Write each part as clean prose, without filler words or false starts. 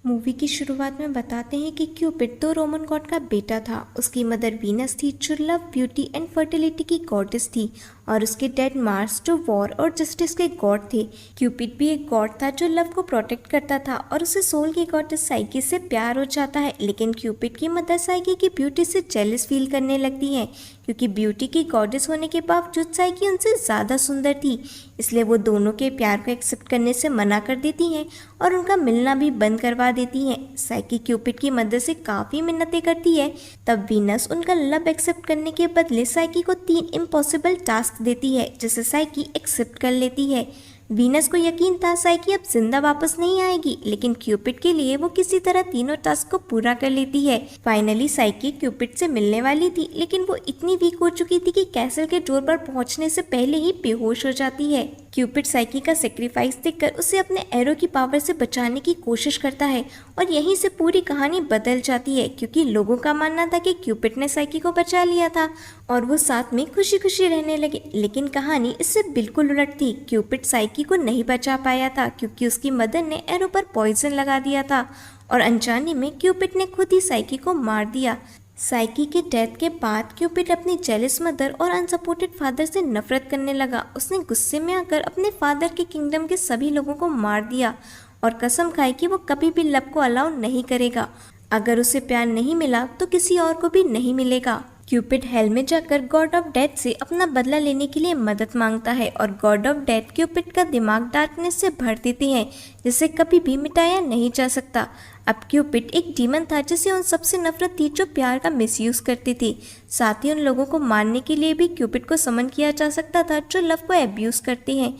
Movie की शुरुआत में बताते हैं कि क्यूपिड तो रोमन गॉड का बेटा था। उसकी मदर वीनस थी जो लव, ब्यूटी एंड फर्टिलिटी की गॉडेस थी, और उसके डैड मार्स जो वॉर और जस्टिस के गॉड थे। क्यूपिड भी एक गॉड था जो लव को प्रोटेक्ट करता था, और उसे सोल की गॉडेस साइकी से प्यार हो जाता है। लेकिन क्यूपिड की मदर साइकी की ब्यूटी से जेलस फील करने लगती है, क्योंकि ब्यूटी की गॉडेस होने के बावजूद साइकी उनसे ज़्यादा सुंदर थी। इसलिए वो दोनों के प्यार को एक्सेप्ट करने से मना कर देती हैं और उनका मिलना भी बंद करवा देती हैं। साइकी क्यूपिड की मदद से काफ़ी मिन्नतें करती है। तब वीनस उनका लव एक्सेप्ट करने के बदले साइकी को 3 इम्पॉसिबल टास्क देती है, जिसे साइकी एक्सेप्ट कर लेती है। वीनस को यकीन था साइकी अब जिंदा वापस नहीं आएगी, लेकिन क्यूपिड के लिए वो किसी तरह तीनों टास्क को पूरा कर लेती है। फाइनली साइकी क्यूपिड से मिलने वाली थी, लेकिन वो इतनी वीक हो चुकी थी कि कैसल के डोर पर पहुंचने से पहले ही बेहोश हो जाती है। क्यूपिड साइकी का सेक्रीफाइस देखकर उसे अपने एरो की पावर से बचाने की कोशिश करता है, और यहीं से पूरी कहानी बदल जाती है, क्योंकि लोगों का मानना था कि क्यूपिड ने साइकी को बचा लिया था और वो साथ में खुशी खुशी रहने लगे। लेकिन कहानी इससे बिल्कुल उलट थी। क्यूपिड साइकी को नहीं बचा पाया था, क्योंकि उसकी मदर ने एरो पर पॉइजन लगा दिया था, और अनजाने में क्यूपिड ने खुद ही साइकी को मार दिया। साइकी के डेथ के बाद क्यूपिड अपनी जेलस मदर और अनसपोर्टेड फादर से नफरत करने लगा। उसने गुस्से में आकर अपने फादर के किंगडम के सभी लोगों को मार दिया और कसम खाई कि वो कभी भी लव को अलाउ नहीं करेगा। अगर उसे प्यार नहीं मिला तो किसी और को भी नहीं मिलेगा। क्यूपिड हेल में जाकर गॉड ऑफ डेथ से अपना बदला लेने के लिए मदद मांगता है, और गॉड ऑफ डेथ क्यूपिड का दिमाग डार्कनेस से भर देते हैं, जिसे कभी भी मिटाया नहीं जा सकता। अब क्यूपिड एक डीमन था जिसे उन सबसे नफरत थी जो प्यार का मिसयूज करती थी। साथ ही उन लोगों को मारने के लिए भी क्यूपिड को समन किया जा सकता था जो लव को एब्यूज करते हैं।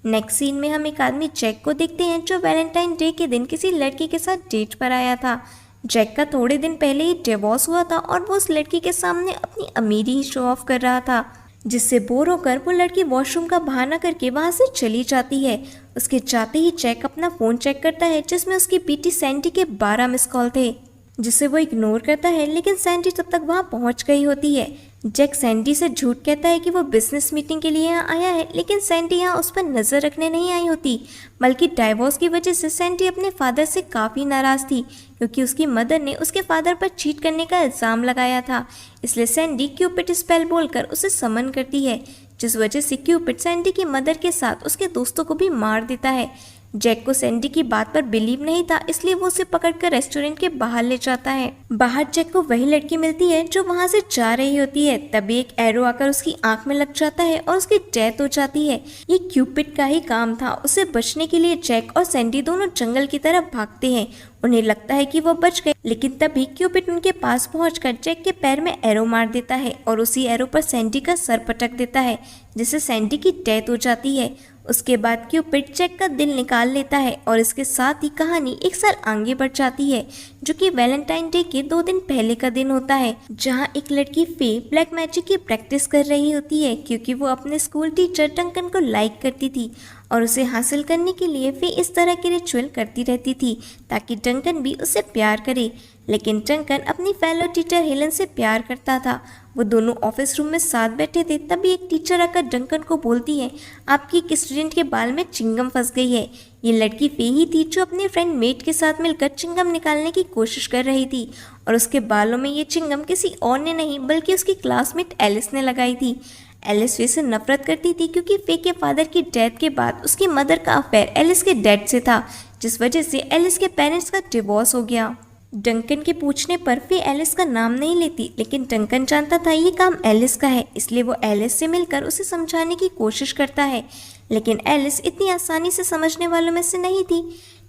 नेक्स्ट सीन में हम एक आदमी जैक को देखते हैं जो वैलेंटाइन डे के दिन किसी लड़की के साथ डेट पर आया था। जैक का थोड़े दिन पहले ही डिवोर्स हुआ था और वो उस लड़की के सामने अपनी अमीरी ही शो ऑफ कर रहा था, जिससे बोर होकर वो लड़की वॉशरूम का बहाना करके वहां से चली जाती है। उसके जाते ही जैक अपना फ़ोन चेक करता है, जिसमें उसकी बेटी सैंडी के 12 मिस कॉल थे, जिसे वो इग्नोर करता है। लेकिन सैंडी तब तक वहां पहुंच गई होती है। जैक सैंडी से झूठ कहता है कि वो बिजनेस मीटिंग के लिए यहाँ आया है, लेकिन सैंडी यहाँ उस पर नज़र रखने नहीं आई होती, बल्कि डाइवोर्स की वजह से सैंडी अपने फादर से काफ़ी नाराज़ थी, क्योंकि उसकी मदर ने उसके फादर पर चीट करने का इल्ज़ाम लगाया था। इसलिए सैंडी क्यूपिड स्पेल बोलकर उसे समन करती है, जिस वजह से क्यूपिड सैंडी की मदर के साथ उसके दोस्तों को भी मार देता है। जैक को सैंडी की बात पर बिलीव नहीं था, इसलिए वो उसे पकड़कर रेस्टोरेंट के बाहर ले जाता है। बाहर जैक को वही लड़की मिलती है जो वहां से जा रही होती है। तभी एक एरो आकर उसकी आंख में लग जाता है और उसकी डेथ हो जाती है। ये क्यूपिड का ही काम था। उसे बचने के लिए जैक और सैंडी दोनों जंगल की तरफ भागते हैं। उन्हें लगता है कि वो बच गए, लेकिन तभी क्यूपिड उनके पास पहुंचकर जैक के पैर में एरो मार देता है और उसी एरो पर सैंडी का सर पटक देता है, जिससे सैंडी की डेथ हो जाती है। उसके बाद क्यूपिड जैक का दिल निकाल लेता है और इसके साथ ही कहानी एक साल आगे बढ़ जाती है, जो कि वैलेंटाइन डे के 2 दिन पहले का दिन होता है, जहां एक लड़की फे ब्लैक मैजिक की प्रैक्टिस कर रही होती है, क्योंकि वो अपने स्कूल टीचर डंकन को लाइक करती थी और उसे हासिल करने के लिए फे इस तरह के रिचुअल करती रहती थी ताकि डंकन भी उसे प्यार करे। लेकिन डंकन अपनी फेलो टीचर हेलन से प्यार करता था। वो दोनों ऑफिस रूम में साथ बैठे थे, तभी एक टीचर आकर डंकन को बोलती है, आपकी एक स्टूडेंट के बाल में चिंगम फंस गई है। ये लड़की फे ही थी जो अपने फ्रेंड मेट के साथ मिलकर चिंगम निकालने की कोशिश कर रही थी, और उसके बालों में ये चिंगम किसी और ने नहीं बल्कि उसकी क्लासमेट एलिस ने लगाई थी। एलिस फे से नफरत करती थी क्योंकि फे के फादर की डेथ के बाद उसकी मदर का अफेयर एलिस के डैड से था, जिस वजह से एलिस के पेरेंट्स का डिवोर्स हो गया। डंकन के पूछने पर फे एलिस का नाम नहीं लेती, लेकिन डंकन जानता था ये काम एलिस का है, इसलिए वो एलिस से मिलकर उसे समझाने की कोशिश करता है। लेकिन एलिस इतनी आसानी से समझने वालों में से नहीं थी।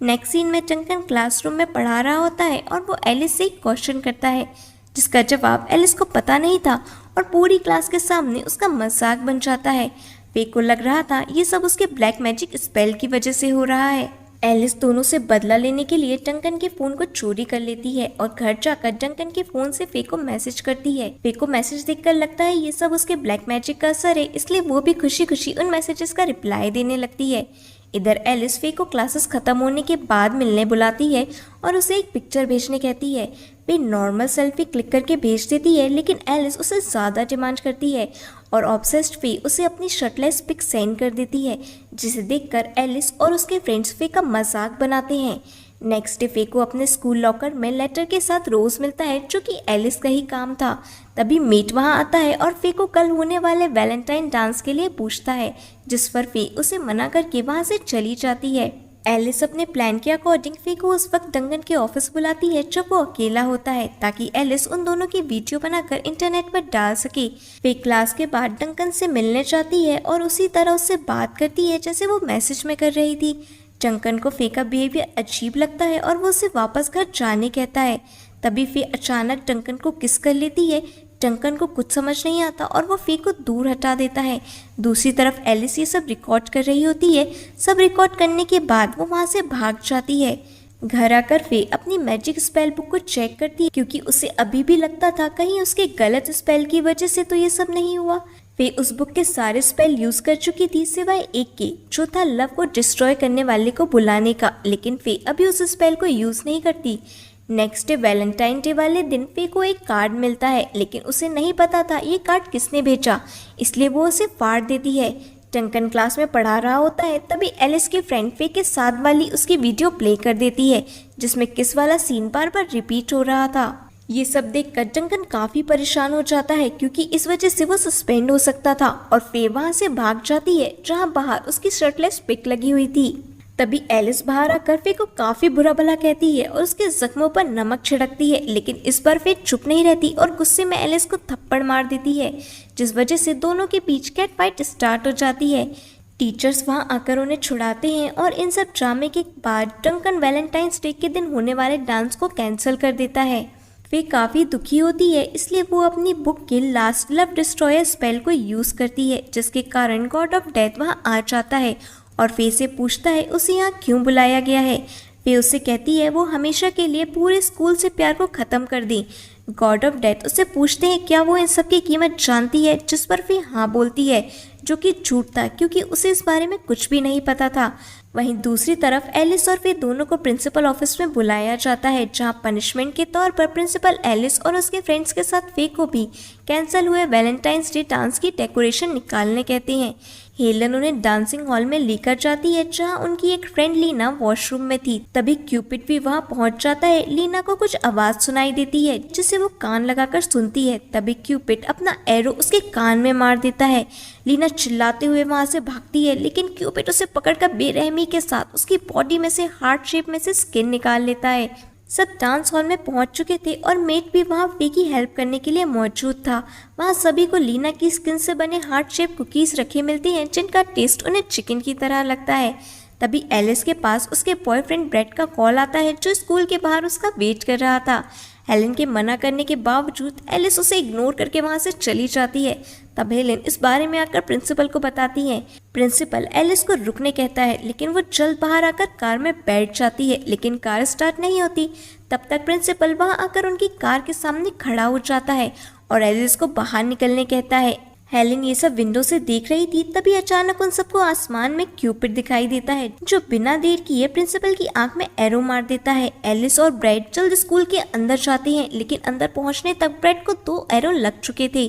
नेक्स्ट सीन में डंकन क्लासरूम में पढ़ा रहा होता है और वो एलिस से एक क्वेश्चन करता है, जिसका जवाब एलिस को पता नहीं था, और पूरी क्लास के सामने उसका मजाक बन जाता है। फे को लग रहा था ये सब उसके ब्लैक मैजिक स्पेल की वजह से हो रहा है। एलिस दोनों से बदला लेने के लिए डंकन के फोन को चोरी कर लेती है और घर जाकर डंकन के फोन से फे को मैसेज करती है। फे को मैसेज देखकर लगता है ये सब उसके ब्लैक मैजिक का असर है, इसलिए वो भी खुशी खुशी उन मैसेजेस का रिप्लाई देने लगती है। इधर एलिस फे को क्लासेस खत्म होने के बाद मिलने बुलाती है और उसे एक पिक्चर भेजने कहती है। फे नॉर्मल सेल्फी क्लिक करके भेज देती है, लेकिन एलिस उसे ज़्यादा डिमांड करती है और ऑब्सेस्ड फे उसे अपनी शर्टलेस पिक सेंड कर देती है, जिसे देखकर एलिस और उसके फ्रेंड्स फे का मजाक बनाते हैं। नेक्स्ट डे फे को अपने स्कूल लॉकर में लेटर के साथ रोज मिलता है जो कि एलिस का ही काम था। तभी मेट वहां आता है और फे को कल होने वाले वैलेंटाइन डांस के लिए पूछता है, जिस पर फे उसे मना करके वहां से चली जाती है। एलिस अपने प्लान के अकॉर्डिंग फे को उस वक्त डंकन के ऑफिस बुलाती है जब वो अकेला होता है, ताकि एलिस उन दोनों की वीडियो बनाकर इंटरनेट पर डाल सके। फे क्लास के बाद डंकन से मिलने जाती है और उसी तरह उससे बात करती है जैसे वो मैसेज में कर रही थी। डंकन को फे का बिहेवियर अजीब लगता है और वो उसे वापस घर जाने कहता है। तभी फे अचानक डंकन को किस कर लेती है। डंकन को कुछ समझ नहीं आता और वो फे को दूर हटा देता है। दूसरी तरफ एलिस ये सब रिकॉर्ड कर रही होती है। सब रिकॉर्ड करने के बाद वो वहाँ से भाग जाती है। घर आकर फे अपनी मैजिक स्पेल बुक को चेक करती है, क्योंकि उसे अभी भी लगता था कहीं उसके गलत स्पेल की वजह से तो ये सब नहीं हुआ। फे उस बुक के सारे स्पेल यूज कर चुकी थी सिवाय एक के, जो था लव को डिस्ट्रॉय करने वाले को बुलाने का, लेकिन फे अभी उस स्पेल को यूज नहीं करती। नेक्स्ट डे वैलेंटाइन डे वाले दिन फे को एक कार्ड मिलता है, लेकिन उसे नहीं पता था ये कार्ड किसने भेजा, इसलिए वो उसे फाड़ देती है। डंकन क्लास में पढ़ा रहा होता है, तभी एलिस की फ्रेंड फे के साथ वाली उसकी वीडियो प्ले कर देती है, जिसमें किस वाला सीन बार बार रिपीट हो रहा था। ये सब देखकर डंकन काफी परेशान हो जाता है, क्योंकि इस वजह से वो सस्पेंड हो सकता था, और फे वहां से भाग जाती है जहां बाहर उसकी शर्टलेस पिक लगी हुई थी। तभी एलिस बाहर आकर फे को काफी बुरा भला कहती है और उसके जख्मों पर नमक छिड़कती है, लेकिन इस बार फे चुप नहीं रहती और गुस्से में एलिस को थप्पड़ मार देती है, जिस वजह से दोनों के बीच कैट फाइट स्टार्ट हो जाती है। टीचर्स वहां आकर उन्हें छुड़ाते हैं और इन सब ड्रामे के बाद डंकन वैलेंटाइंस डे के दिन होने वाले डांस को कैंसिल कर देता है। फे काफ़ी दुखी होती है, इसलिए वो अपनी बुक के लास्ट लव डिस्ट्रॉयर स्पेल को यूज़ करती है, जिसके कारण गॉड ऑफ डेथ वहाँ आ जाता है और फे से पूछता है उसे यहाँ क्यों बुलाया गया है। फे उससे कहती है वो हमेशा के लिए पूरे स्कूल से प्यार को ख़त्म कर दी। गॉड ऑफ डेथ उससे पूछते हैं क्या वो इन सब की कीमत जानती है, जिस पर फे हाँ बोलती है, जो कि झूठ था क्योंकि उसे इस बारे में कुछ भी नहीं पता था। वहीं दूसरी तरफ एलिस और फे दोनों को प्रिंसिपल ऑफिस में बुलाया जाता है, जहां पनिशमेंट के तौर पर प्रिंसिपल एलिस और उसके फ्रेंड्स के साथ फे को भी कैंसिल हुए वैलेंटाइंस डे डांस की डेकोरेशन निकालने कहते हैं। हेलन उन्हें डांसिंग हॉल में लेकर जाती है, जहां उनकी एक फ्रेंड लीना वॉशरूम में थी। तभी क्यूपिड भी वहां पहुंच जाता है। लीना को कुछ आवाज सुनाई देती है, जिसे वो कान लगाकर सुनती है। तभी क्यूपिड अपना एरो उसके कान में मार देता है। लीना चिल्लाते हुए वहां से भागती है, लेकिन क्यूपिड उसे पकड़कर बेरहमी के साथ उसकी बॉडी में से हार्ट शेप में से स्किन निकाल लेता है। सब डांस हॉल में पहुंच चुके थे और मेट भी वहां फे की हेल्प करने के लिए मौजूद था। वहां सभी को लीना की स्किन से बने हार्ट शेप कुकीज रखे मिलते हैं, जिनका टेस्ट उन्हें चिकन की तरह लगता है। तभी एलिस के पास उसके बॉयफ्रेंड ब्रेड का कॉल आता है, जो स्कूल के बाहर उसका वेट कर रहा था। हेलन के मना करने के बावजूद एलिस उसे इग्नोर करके वहां से चली जाती है। तब हेलन इस बारे में आकर प्रिंसिपल को बताती है। प्रिंसिपल एलिस को रुकने कहता है, लेकिन वो जल्द बाहर आकर कार में बैठ जाती है, लेकिन कार स्टार्ट नहीं होती। तब तक प्रिंसिपल वहां आकर उनकी कार के सामने खड़ा हो जाता है और एलिस को बाहर निकलने कहता है। हेलन ये सब विंडो से देख रही थी, तभी अचानक उन सबको आसमान में क्यूपिड दिखाई देता है, जो बिना देर किए प्रिंसिपल की आंख में एरो मार देता है। एलिस और ब्रेड जल्द स्कूल के अंदर जाते हैं, लेकिन अंदर पहुंचने तक ब्रेड को 2 एरो लग चुके थे।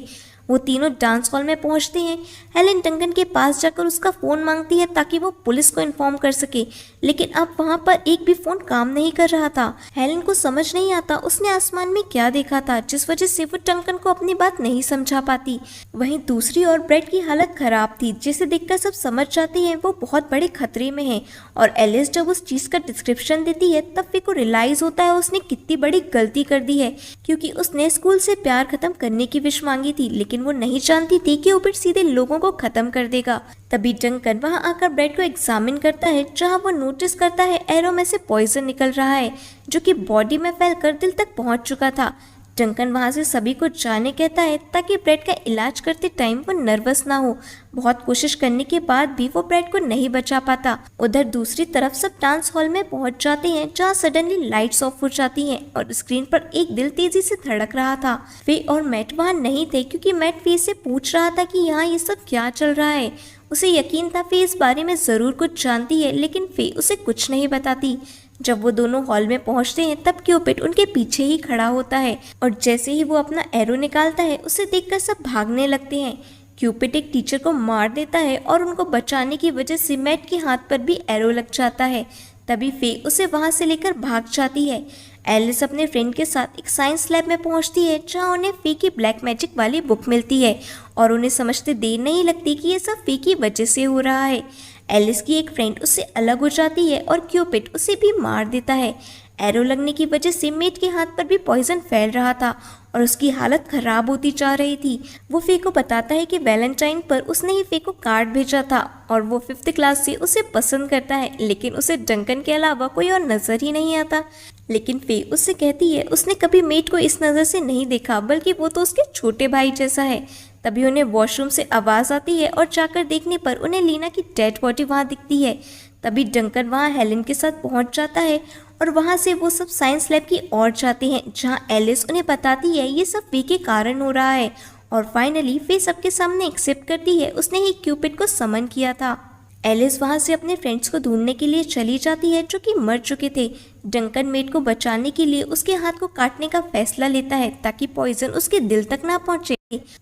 वो तीनों डांस हॉल में पहुंचते हैं। हेलन डंकन के पास जाकर उसका फ़ोन मांगती है ताकि वो पुलिस को इन्फॉर्म कर सके, लेकिन अब वहां पर एक भी फ़ोन काम नहीं कर रहा था। हेलन को समझ नहीं आता उसने आसमान में क्या देखा था, जिस वजह से वो डंकन को अपनी बात नहीं समझा पाती। वहीं दूसरी ओर ब्रेड की हालत खराब थी, जिसे देखकर सब समझ जाते हैं वो बहुत बड़े खतरे में है। और एलिस जब उस चीज़ का डिस्क्रिप्शन देती है, तब फे को रियलाइज होता है उसने कितनी बड़ी गलती कर दी है, क्योंकि उसने स्कूल से प्यार खत्म करने की विश मांगी थी, लेकिन वो नहीं जानती थी कि क्यूपिड सीधे लोगों को खत्म कर देगा। तभी डंकन वहां आकर ब्रेड को एग्जामिन करता है, जहां वो नोटिस करता है एरो में से पॉइजन निकल रहा है, जो कि बॉडी में फैलकर दिल तक पहुंच चुका था। डंकन वहां से सभी को जाने कहता है ताकि ब्रेड का इलाज करते टाइम वो नर्वस ना हो। बहुत कोशिश करने के बाद भी वो ब्रेड को नहीं बचा पाता। उधर दूसरी तरफ सब डांस हॉल में पहुंच जाते हैं, जहां सडनली लाइट्स ऑफ हो जाती हैं और स्क्रीन पर एक दिल तेजी से धड़क रहा था। फे और मैट वहां नहीं थे, क्योंकि मैट फे से पूछ रहा था कि यहाँ ये सब क्या चल रहा है। उसे यकीन था फे इस बारे में जरूर कुछ जानती है, लेकिन फे उसे कुछ नहीं बताती। जब वो दोनों हॉल में पहुंचते हैं, तब क्यूपिड उनके पीछे ही खड़ा होता है और जैसे ही वो अपना एरो निकालता है, उसे देखकर सब भागने लगते हैं। क्यूपिड एक टीचर को मार देता है और उनको बचाने की वजह से मैट के हाथ पर भी एरो लग जाता है। तभी फे उसे वहाँ से लेकर भाग जाती है। एलिस अपने फ्रेंड के साथ एक साइंस लैब में पहुँचती है जहाँ उन्हें फे की ब्लैक मैजिक वाली बुक मिलती है और उन्हें समझते देर नहीं लगती कि ये सब फे की वजह से हो रहा है। एलिस की एक फ्रेंड उससे अलग हो जाती है और क्यूपिड उसे भी मार देता है। एरो लगने की वजह से मेट के हाथ पर भी पॉइजन फैल रहा था और उसकी हालत खराब होती जा रही थी। वो फे को बताता है कि वैलेंटाइन पर उसने ही फे को कार्ड भेजा था और वो 5th क्लास से उसे पसंद करता है, लेकिन उसे डंकन के अलावा कोई और नजर ही नहीं आता। लेकिन फे उससे कहती है उसने कभी मेट को इस नज़र से नहीं देखा, बल्कि वो तो उसके छोटे भाई जैसा है। तभी उन्हें वॉशरूम से आवाज़ आती है और जाकर देखने पर उन्हें लीना की डेड बॉडी वहाँ दिखती है। तभी डंकन वहाँ हेलेन के साथ पहुँच जाता है और वहाँ से वो सब साइंस लैब की ओर जाते हैं जहाँ एलिस उन्हें बताती है ये सब फे के कारण हो रहा है। और फाइनली फे सबके सामने एक्सेप्ट करती है उसने ही क्यूपिड को समन किया था। एलिस वहाँ से अपने फ्रेंड्स को ढूंढने के लिए चली जाती है जो कि मर चुके थे। डंकन मेट को बचाने के लिए उसके हाथ को काटने का फैसला लेता है ताकि पॉइजन उसके दिल तक ना पहुँचे।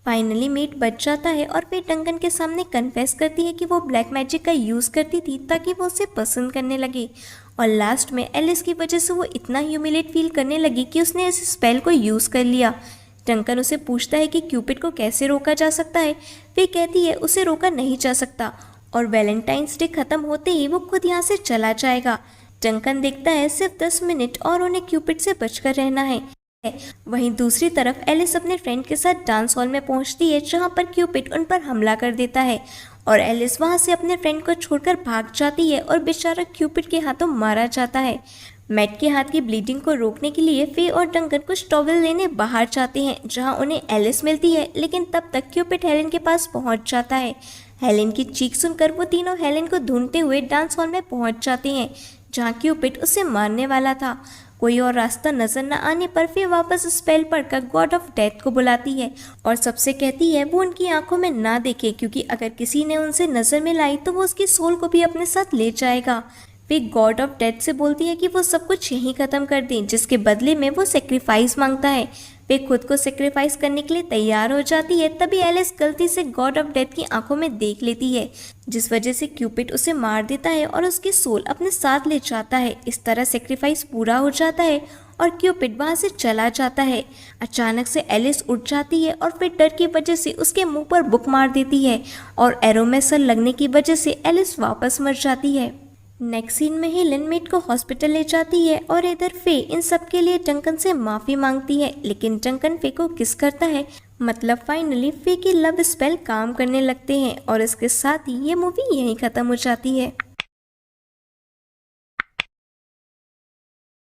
फाइनली मेट बच जाता है और फिर डंकन के सामने कन्फेस करती है कि वो ब्लैक मैजिक का यूज़ करती थी ताकि वो उसे पसंद करने लगे। और लास्ट में एलिस की वजह से वो इतना ह्यूमिलेट फील करने लगी कि उसने इस स्पेल को यूज़ कर लिया। डंकन उसे पूछता है कि क्यूपिड को कैसे रोका जा सकता है। वे कहती है उसे रोका नहीं जा सकता और वैलेंटाइंस डे खत्म होते ही वो खुद यहाँ से चला जाएगा। डंकन देखता है सिर्फ 10 मिनट और उन्हें क्यूपिड से बचकर रहना है। वहीं दूसरी तरफ एलिस अपने फ्रेंड के साथ डांस हॉल में पहुंचती है जहां पर क्यूपिड उन पर हमला कर देता है और एलिस वहां से अपने फ्रेंड को छोड़कर भाग जाती है और बेचारा क्यूपिड के हाथों मारा जाता है। मैट के हाथ की ब्लीडिंग को रोकने के लिए फे और डंकन कुछ टॉवल लेने बाहर जाते हैं जहां उन्हें एलिस मिलती है, लेकिन तब तक क्यूपिड हेलेन के पास पहुंच जाता है। हेलेन की चीख सुनकर वो तीनों हेलेन को ढूंढते हुए डांस हॉल में पहुंच जाते हैं जहां क्यूपिड उसे मारने वाला था। कोई और रास्ता नजर न आने पर फिर वापस स्पेल पढ़कर गॉड ऑफ डेथ को बुलाती है और सबसे कहती है वो उनकी आंखों में ना देखे, क्योंकि अगर किसी ने उनसे नजर मिलाई तो वो उसकी सोल को भी अपने साथ ले जाएगा। वे गॉड ऑफ डेथ से बोलती है कि वो सब कुछ यहीं खत्म कर दें, जिसके बदले में वो सेक्रीफाइस मांगता है। वे खुद को सेक्रीफाइस करने के लिए तैयार हो जाती है। तभी एलिस गलती से गॉड ऑफ डेथ की आंखों में देख लेती है, जिस वजह से क्यूपिड उसे मार देता है और उसकी सोल अपने साथ ले जाता है। इस तरह सेक्रीफाइस पूरा हो जाता है और क्यूपिड वहां से चला जाता है। अचानक से एलिस उठ जाती है और फिर डर की वजह से उसके मुंह पर बुक मार देती है और एरो में सर लगने की वजह से एलिस वापस मर जाती है। नेक्स्ट सीन में हेलेन मेट को हॉस्पिटल ले जाती है और इधर फे इन सब के लिए डंकन से माफ़ी मांगती है, लेकिन डंकन फे को किस करता है। मतलब फाइनली फे की लव स्पेल काम करने लगते हैं और इसके साथ ही ये मूवी यहीं ख़त्म हो जाती है।